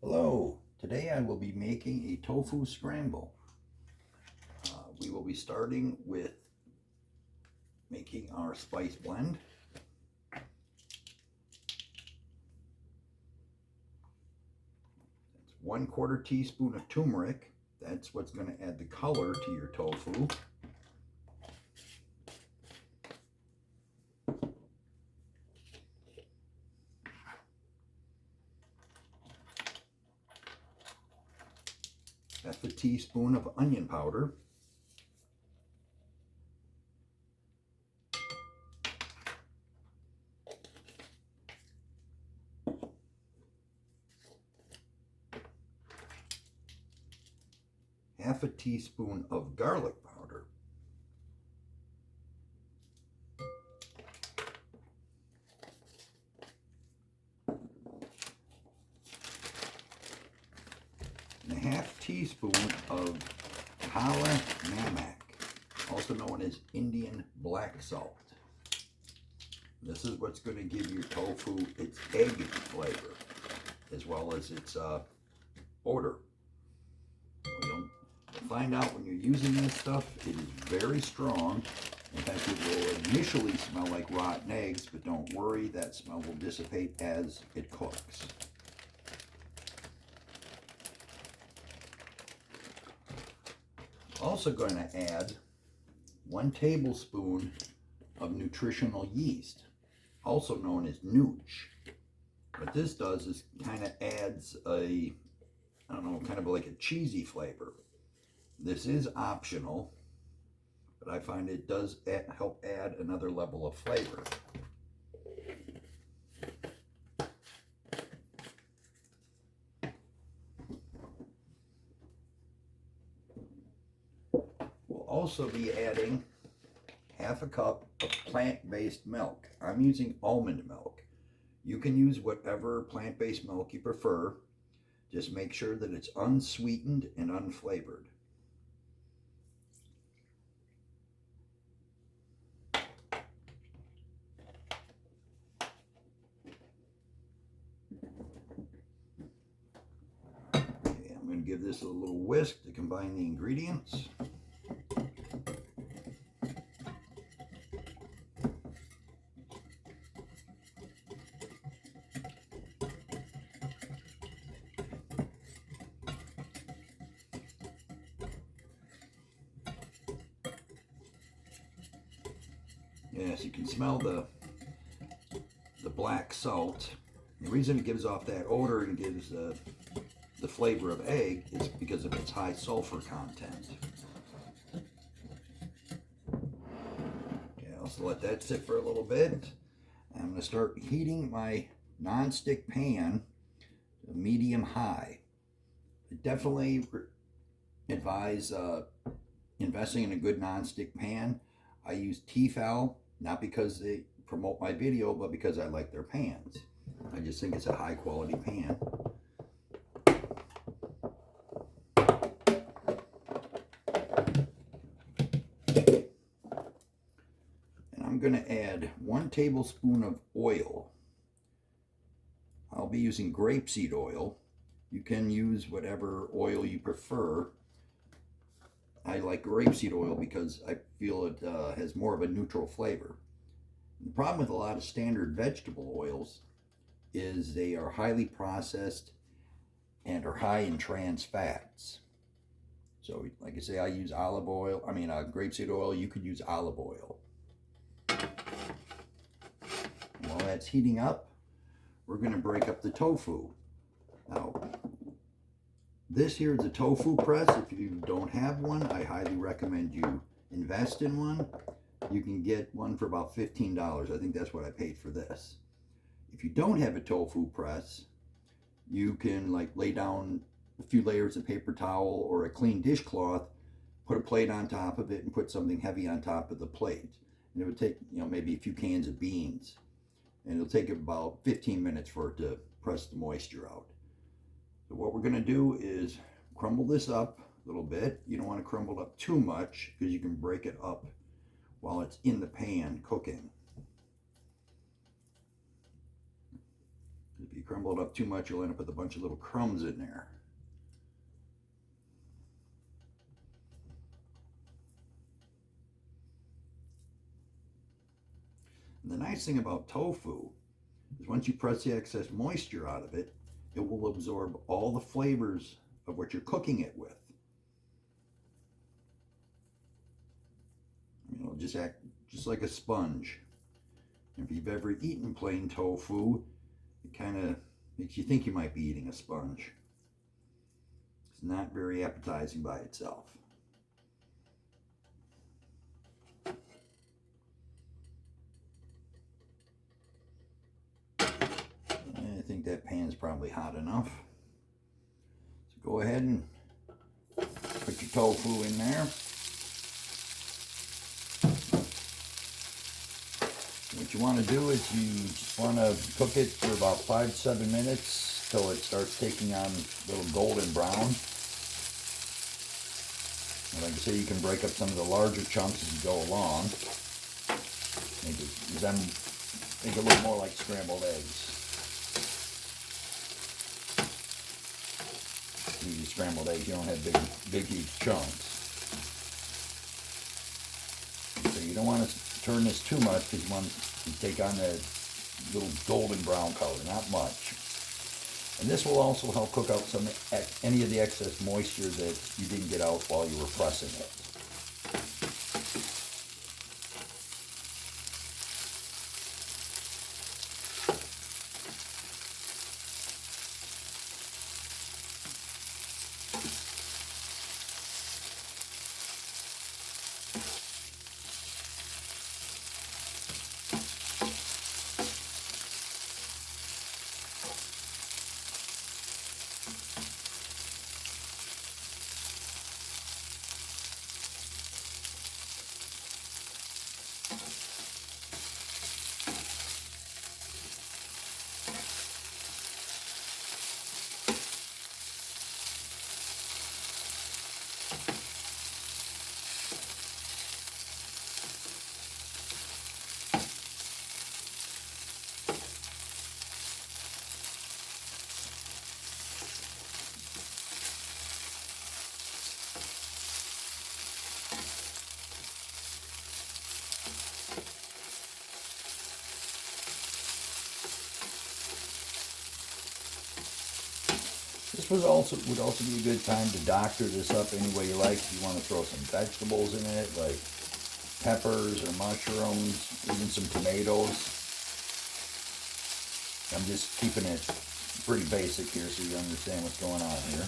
Hello, today I will be making a tofu scramble. We will be starting with making our spice blend. That's 1/4 teaspoon of turmeric. That's what's going to add the color to your tofu. Half a teaspoon of onion powder. Half a teaspoon of garlic powder. And a half teaspoon of kala namak, also known as Indian black salt. This is what's going to give your tofu its egg flavor, as well as its odor. You'll find out when you're using this stuff, it is very strong. In fact, it will initially smell like rotten eggs, but don't worry, that smell will dissipate as it cooks. Also going to add 1 tablespoon of nutritional yeast, also known as nooch. What this does is kind of adds a, I don't know, kind of like a cheesy flavor. This is optional, but I find it does help add another level of flavor. We'll also be adding half a cup of plant-based milk. I'm using almond milk. You can use whatever plant-based milk you prefer. Just make sure that it's unsweetened and unflavored. Okay, I'm going to give this a little whisk to combine the ingredients. Yes, you can smell the black salt. The reason it gives off that odor and gives the flavor of egg is because of its high sulfur content. Okay, I'll just let that sit for a little bit. I'm going to start heating my non-stick pan to medium high. I definitely advise investing in a good non-stick pan. I use Tefal, not because they promote my video, but because I like their pans. I just think it's a high quality pan. And I'm going to add 1 tablespoon of oil. I'll be using grapeseed oil. You can use whatever oil you prefer. I like grapeseed oil because I feel it has more of a neutral flavor. The problem with a lot of standard vegetable oils is they are highly processed and are high in trans fats. So, like I say, I use olive oil. Grapeseed oil. You could use olive oil. While that's heating up, we're going to break up the tofu. Now, this here is a tofu press. If you don't have one, I highly recommend you invest in one. You can get one for about $15. I think that's what I paid for this. If you don't have a tofu press, you can lay down a few layers of paper towel or a clean dishcloth, put a plate on top of it, and put something heavy on top of the plate. And it would take, maybe a few cans of beans. And it'll take about 15 minutes for it to press the moisture out. So what we're going to do is crumble this up a little bit. You don't want to crumble up too much because you can break it up while it's in the pan cooking. If you crumble it up too much, you'll end up with a bunch of little crumbs in there. And the nice thing about tofu is once you press the excess moisture out of it, it will absorb all the flavors of what you're cooking it with. It'll just act just like a sponge. If you've ever eaten plain tofu, it kind of makes you think you might be eating a sponge. It's not very appetizing by itself. I think that pan's probably hot enough. So go ahead and put your tofu in there. What you want to do is you just want to cook it for about 5 to 7 minutes till it starts taking on a little golden brown. And like I say, you can break up some of the larger chunks as you go along. Make it look more like scrambled eggs. These scrambled eggs, you don't have big huge chunks. So you don't want to turn this too much because you want to take on that little golden brown color, not much. And this will also help cook out any of the excess moisture that you didn't get out while you were pressing it. This would also be a good time to doctor this up any way you like. If you want to throw some vegetables in it, like peppers or mushrooms, even some tomatoes. I'm just keeping it pretty basic here so you understand what's going on here.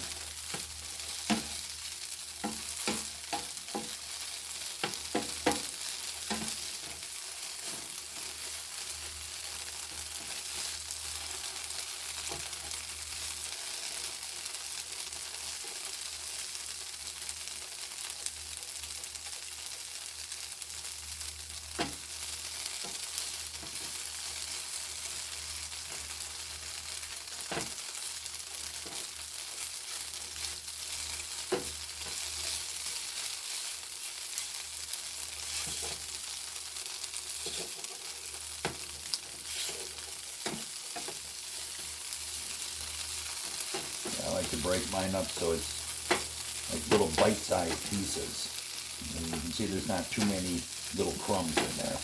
I like to break mine up so it's like little bite-sized pieces. And you can see there's not too many little crumbs in there.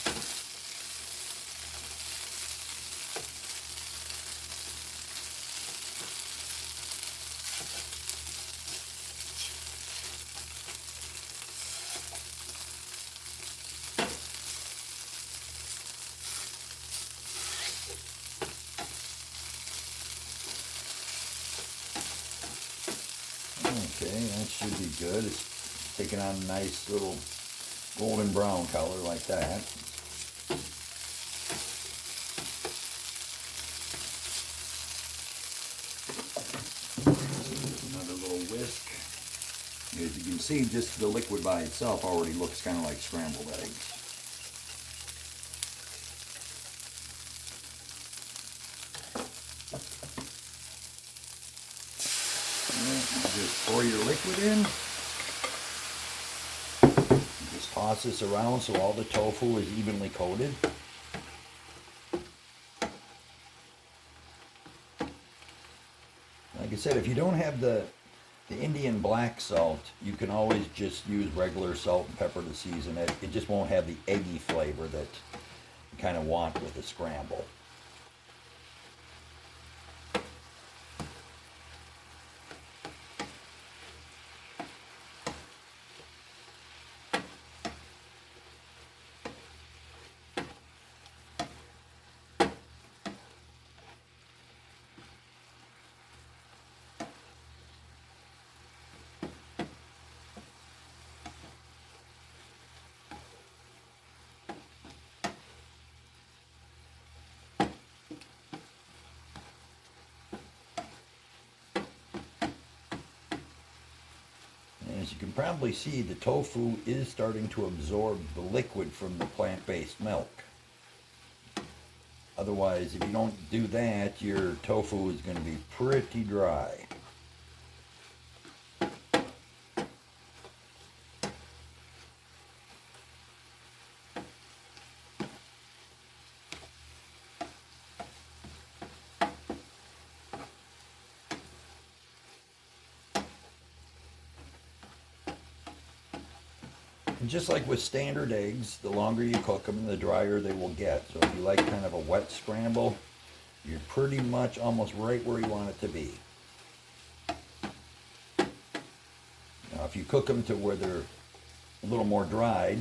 Okay, that should be good. It's taking on a nice little golden brown color like that. Another little whisk. As you can see, just the liquid by itself already looks kind of like scrambled eggs. Just pour your liquid in. Just toss this around so all the tofu is evenly coated. I said, if you don't have the Indian black salt, you can always just use regular salt and pepper to season it. It just won't have the eggy flavor that you kind of want with a scramble. As you can probably see, the tofu is starting to absorb the liquid from the plant-based milk. Otherwise, if you don't do that, your tofu is going to be pretty dry. And just like with standard eggs, the longer you cook them, the drier they will get. So if you like kind of a wet scramble, you're pretty much almost right where you want it to be. Now, if you cook them to where they're a little more dried,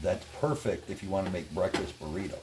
that's perfect if you want to make breakfast burritos.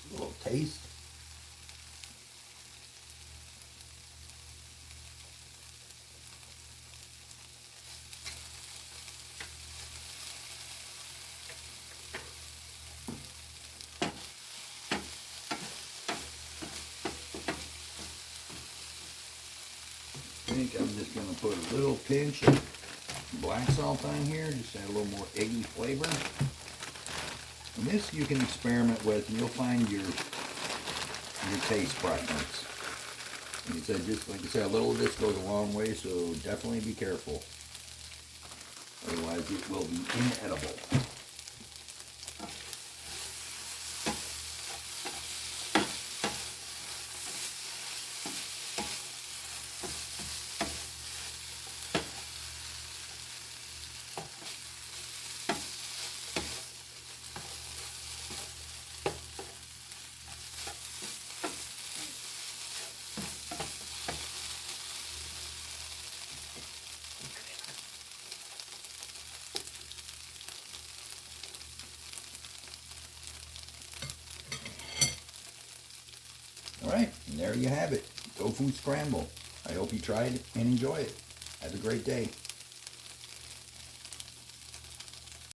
A little taste. I think I'm just going to put a little pinch of black salt on here, just add a little more eggy flavor. And this you can experiment with, and you'll find your taste preference. Like I said, a little of this goes a long way, so definitely be careful. Otherwise, it will be inedible. Alright, and there you have it. Tofu Scramble. I hope you tried it and enjoy it. Have a great day.